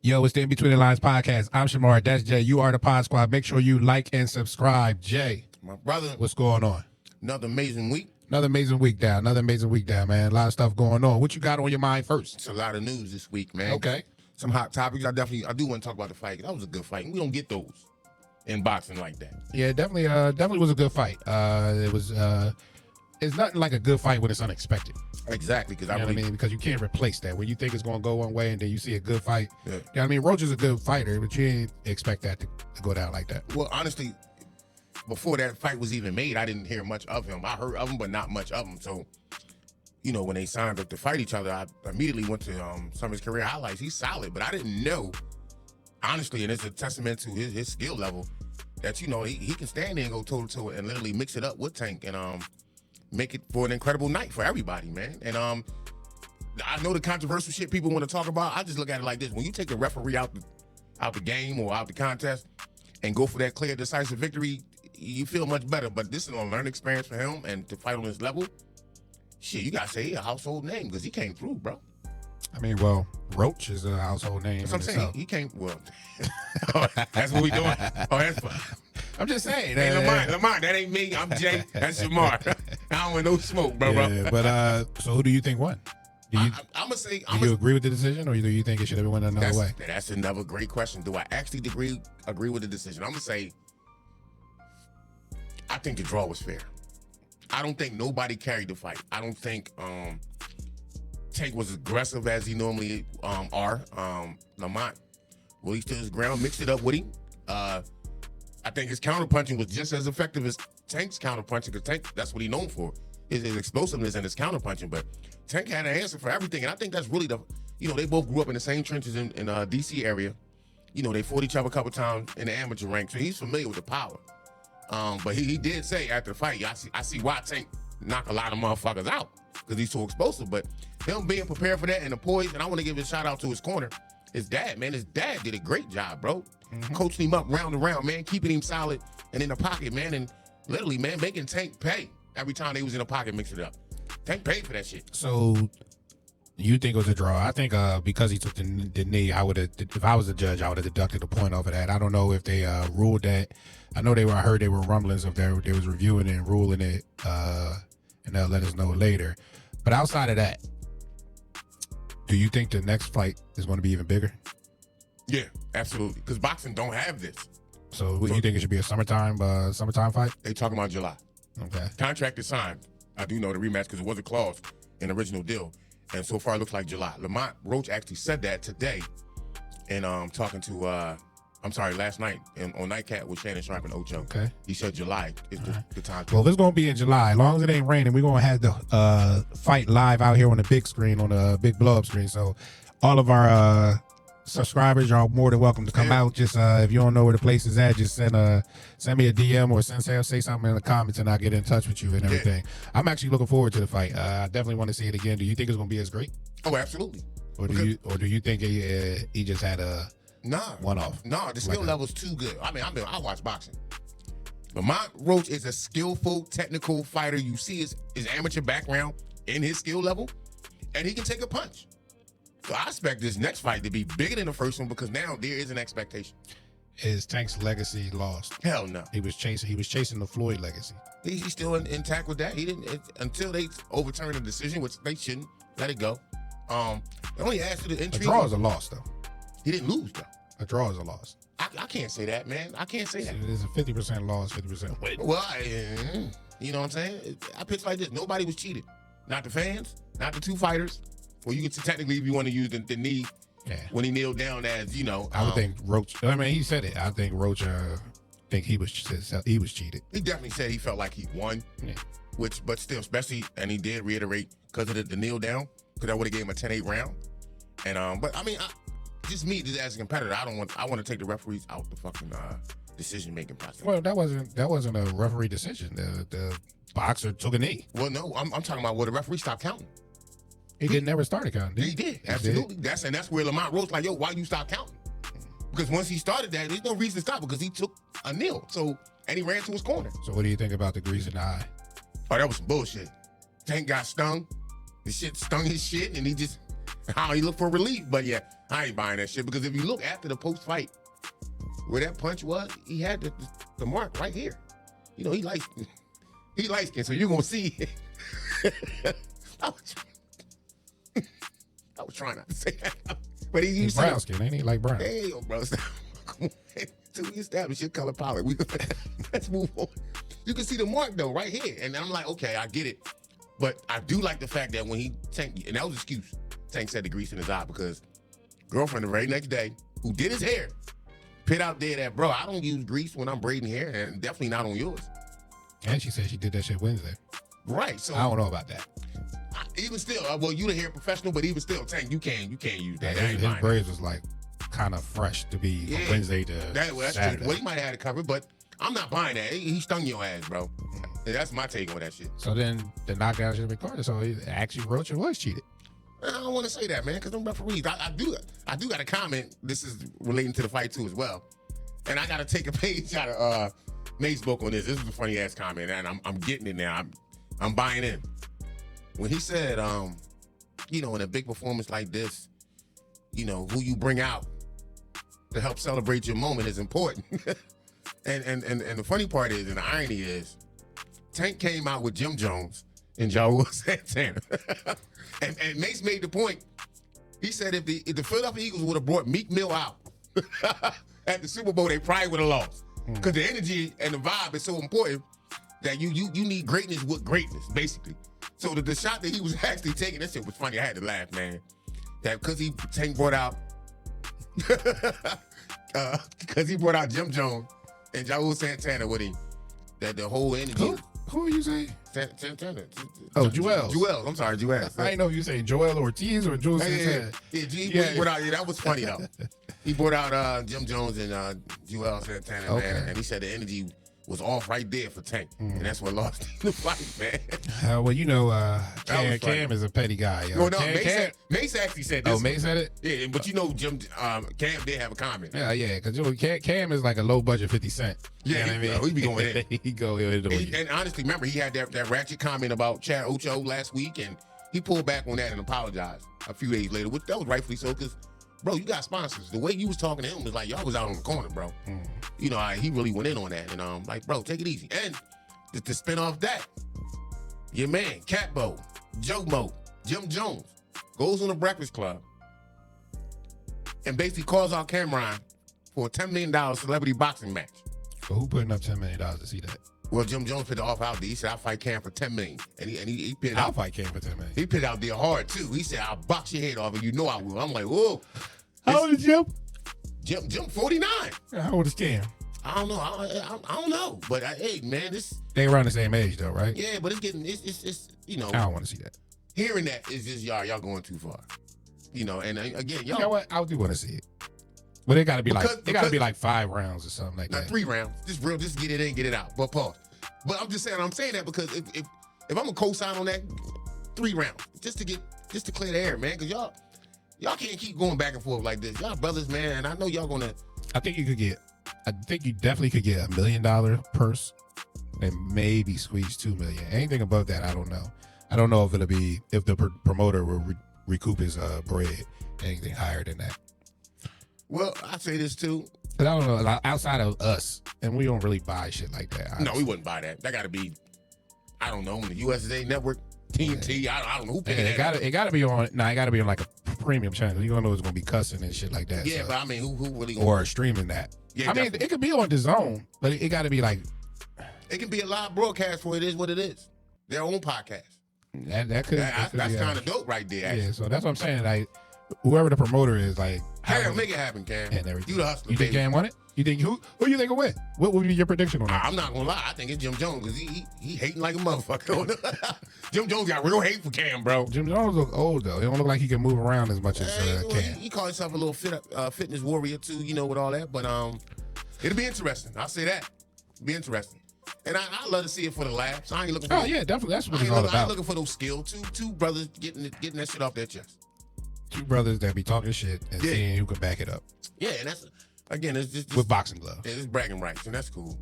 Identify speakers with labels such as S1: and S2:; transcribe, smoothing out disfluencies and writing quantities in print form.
S1: Yo, it's the In Between the Lines podcast. I'm Shamar. That's Jay. You are the Pod Squad. Make sure you like and subscribe. Jay,
S2: My brother,
S1: what's going on?
S2: another amazing week.
S1: Another amazing week down. Man. A lot of stuff going on. What you got on your mind first?
S2: It's a lot of news this week, man.
S1: Okay.
S2: Some hot topics. I do want to talk about the fight. That was a good fight. We don't get those in boxing like that.
S1: Yeah, definitely was a good fight. It's nothing like a good fight when it's unexpected.
S2: Exactly, because
S1: You know what I mean? Because you can't replace that. When you think it's going to go one way and then you see a good fight.
S2: Yeah.
S1: You know what I mean? Roach is a good fighter, but you ain't expect that to go down like that.
S2: Well, honestly, before that fight was even made, I didn't hear much of him. I heard of him, but not much of him. So, when they signed up to fight each other, I immediately went to some of his career highlights. He's solid, but I didn't know, honestly, and it's a testament to his skill level, that, he can stand there and go toe-to-toe and literally mix it up with Tank and make it for an incredible night for everybody, man. And I know the controversial shit people want to talk about. I just look at it like this. When you take a referee out the game or out the contest and go for that clear, decisive victory, you feel much better. But this is a learning experience for him, and to fight on this level, shit, you got to say he a household name because he came through, bro.
S1: I mean, well, Roach is a household name.
S2: That's what I'm saying. He came, well, that's what we doing. Oh, that's fine.
S1: I'm just saying.
S2: Hey, Lamont, that ain't me. I'm Jay. That's Shamar. I don't want no smoke, bro.
S1: Yeah, but so who do you think won?
S2: I'm going to say...
S1: Do you agree with the decision, or do you think it should have went another way?
S2: That's another great question. Do I actually agree with the decision? I'm going to say, I think the draw was fair. I don't think nobody carried the fight. I don't think Tank was aggressive as he normally are. Lamont, well, he stood his ground, mixed it up with him. I think his counterpunching was just as effective as Tank's counterpunching, because Tank, that's what he's known for, his explosiveness and his counterpunching. But Tank had an answer for everything, and I think that's really they both grew up in the same trenches in D.C. area. They fought each other a couple times in the amateur ranks, so he's familiar with the power. But he did say after the fight, I see why Tank knock a lot of motherfuckers out, because he's so explosive. But him being prepared for that and the poise, and I want to give a shout out to his corner, his dad, man. His dad did a great job, bro. Mm-hmm. Coaching him up round and round, man, keeping him solid and in the pocket, man, and literally, man, making Tank pay every time they was in the pocket, mix it up. Tank paid for that shit.
S1: So you think it was a draw? I think because he took the knee, if I was a judge, I would have deducted a point off of that. I don't know if they ruled that. I know I heard they were rumblings of they was reviewing it and ruling it, and they'll let us know later. But outside of that, do you think the next fight is going to be even bigger?
S2: Yeah, absolutely. Because boxing don't have this.
S1: So you think it should be a summertime fight?
S2: They talking about July.
S1: Okay.
S2: Contract is signed. I do know the rematch because it was a clause in the original deal. And so far it looks like July. Lamont Roach actually said that today and talking to, last night on Nightcat with Shannon Sharp and Ocho.
S1: Okay.
S2: He said July is the time.
S1: Well, if it's going to be in July, as long as it ain't raining, we're going to have the fight live out here on the big screen, on the big blow-up screen. So all of our subscribers are more than welcome to come out. Just if you don't know where the place is at, just send me a DM or say something in the comments, and I'll get in touch with you and everything. Yeah. I'm actually looking forward to the fight. I definitely want to see it again. Do you think it's going to be as great?
S2: Oh, absolutely.
S1: Or do you think he just had a one-off?
S2: No, the skill level's too good. I watch boxing. Lamont Roach is a skillful, technical fighter. You see his amateur background in his skill level, and he can take a punch. So I expect this next fight to be bigger than the first one, because now there is an expectation.
S1: Is Tank's legacy lost?
S2: Hell no.
S1: He was chasing the Floyd legacy.
S2: He's still intact with that. He didn't until they overturn the decision, which they shouldn't. Let it go. They only asked for the intrigue.
S1: A draw is a loss, though.
S2: He didn't lose, though.
S1: A draw is a loss.
S2: I can't say that, man. I can't say that.
S1: It's a 50% loss, 50% win.
S2: Well, you know what I'm saying? I pitch like this. Nobody was cheated. Not the fans, not the two fighters. Well, you could technically, if you want to use the knee, when he kneeled down, as
S1: I would think Roach. He said it. I think Roach. Think he was cheated.
S2: He definitely said he felt like he won. Yeah. But still, especially, and he did reiterate because of the kneel down, because I would have gave him a 10-8 round. And but just me, as a competitor, I want to take the referees out the fucking decision making process.
S1: Well, that wasn't a referee decision. The boxer took a knee.
S2: Well, no, I'm talking about where the referee stopped counting.
S1: He didn't never start counting.
S2: He did, absolutely. That's where Lamont Roach like, yo, why you stop counting? Because once he started that, there's no reason to stop, because he took a kneel. So, and he ran to his corner.
S1: So what do you think about the grease in the eye?
S2: Oh, that was some bullshit. Tank got stung. The shit stung his shit, and he just, He look for relief, but yeah, I ain't buying that shit because if you look after the post fight, where that punch was, he had the mark right here. You know, he light skinned, so you're gonna see. I was trying not to say that, but
S1: he's brown skin, ain't he? Like brown.
S2: Hey, yo, bro, come on. Till we establish your color palette, let's move on. You can see the mark though, right here, and I'm like, okay, I get it, but I do like the fact that when Tank, and that was an excuse. Tank said the grease in his eye because girlfriend the very next day who did his hair put out there that, bro, I don't use grease when I'm braiding hair, and definitely not on yours.
S1: And she said she did that shit Wednesday.
S2: Right. So
S1: I don't know about that.
S2: Even still, well, you the hair professional, but even still, Tank, you can't use that.
S1: His braids was like kind of fresh to be from Wednesday to
S2: that's
S1: Saturday.
S2: True. Well, he might have had it covered, but I'm not buying that. He stung your ass, bro. That's my take on that shit.
S1: So then the knockout should have been recorded. So actually, Roach was cheated.
S2: I don't want to say that, man, because them referees. I do got a comment. This is relating to the fight too as well, and I got to take a page out of May's book on this. This is a funny ass comment, and I'm getting it now. I'm buying in. When he said, you know, in a big performance like this, you know, who you bring out to help celebrate your moment is important. and the funny part is, and the irony is, Tank came out with Jim Jones and Jone Santana. and Mace made the point. He said if the Philadelphia Eagles would have brought Meek Mill out at the Super Bowl, they probably would have lost. Because the energy and the vibe is so important that you need greatness with greatness, basically. So the shot that he was actually taking, that shit was funny. I had to laugh, man. That because Tank brought out Jim Jones and Jone Santana with him, that the whole energy.
S1: Who are you saying?
S2: Santana.
S1: Oh, Joel.
S2: Joel. I'm sorry, Joel.
S1: I didn't know if you saying Joel Ortiz or Joel Santana.
S2: He brought out, that was funny though. He brought out Jim Jones and Joel Santana, man, and he said the energy was off right there for Tank, and that's what lost the fight, man.
S1: Well, you know, Cam is a petty guy.
S2: No, Mace actually said this.
S1: Oh, Mace said it?
S2: Yeah, but you know, Cam did have a comment.
S1: Yeah, because Cam is like a low budget 50 Cent.
S2: Yeah,
S1: you know
S2: he be going in.
S1: He go in.
S2: And honestly, remember, he had that ratchet comment about Chad Ocho last week, and he pulled back on that and apologized a few days later, which that was rightfully so, because, bro, you got sponsors. The way you was talking to him was like, y'all was out on the corner, bro. You know, he really went in on that. And like, bro, take it easy. And to spin off that, your man, Catbo, Joe Mo, Jim Jones, goes on the Breakfast Club and basically calls out Cameron for a $10 million celebrity boxing match.
S1: So who putting up $10 million to see that?
S2: Well, Jim Jones put the offer out there. He said, I'll fight Cam for $10 million. And he put it out.
S1: I'll fight Cam for $10 million.
S2: He put it out there hard, too. He said, I'll box your head off, and you know I will. I'm like, whoa.
S1: How old is Jim?
S2: Jim 49.
S1: How old is Cam?
S2: I don't know. I don't know. But, hey, man, this...
S1: They around the same age, though, right?
S2: Yeah, but it's you know...
S1: I don't want to see that.
S2: Hearing that is just, y'all going too far. You know, and again, y'all...
S1: You know what? I do want to see it. But it got to be like 5 rounds or something like that. 3
S2: rounds. Just get it in, get it out. But pause. But I'm saying that because if I'm gonna co-sign on that, 3 rounds just to clear the air, man. Because y'all can't keep going back and forth like this. Y'all brothers, man. And I know y'all gonna.
S1: I think you definitely could get $1 million purse and maybe squeeze $2 million. Anything above that, I don't know. I don't know if the promoter will recoup his bread. Anything higher than that.
S2: Well, I say this too.
S1: But I don't know, like, outside of us, and we don't really buy shit like that. Honestly.
S2: No, we wouldn't buy that. That got to be, I don't know, on the USA Network, TNT. Yeah. I don't know who paid that.
S1: It got to be on. Nah, it got to be on like a premium channel. You don't know it's gonna be cussing and shit like that.
S2: Yeah,
S1: so.
S2: but I mean, who really?
S1: Or streaming that.
S2: Yeah,
S1: I mean, it could be on the zone, but it got to be like.
S2: It can be a live broadcast for it is what it is. Their own podcast.
S1: That's
S2: kind of dope right there. Actually.
S1: Yeah, so that's what I'm saying. Like, whoever the promoter is, like,
S2: Cam, make it happen, Cam.
S1: And everything.
S2: You the hustler.
S1: You think Cam won it? You think who you think will win? What would be your prediction on that?
S2: I'm not gonna lie. I think it's Jim Jones because he hating like a motherfucker. Jim Jones got real hate for Cam, bro.
S1: Jim Jones look old though. He don't look like he can move around as much as Cam.
S2: He called himself a little fitness warrior too, you know, with all that. But it'll be interesting. I'll say that. It'll be interesting. And I love to see it for the laughs. I ain't looking for.
S1: Oh yeah, definitely. That's what it's all about.
S2: I ain't looking for those skills. Two brothers getting that shit off their chest.
S1: 2 brothers that be talking shit and seeing who can back it up.
S2: Yeah, and that's again, it's just
S1: with boxing gloves.
S2: Yeah, it's bragging rights, and that's cool.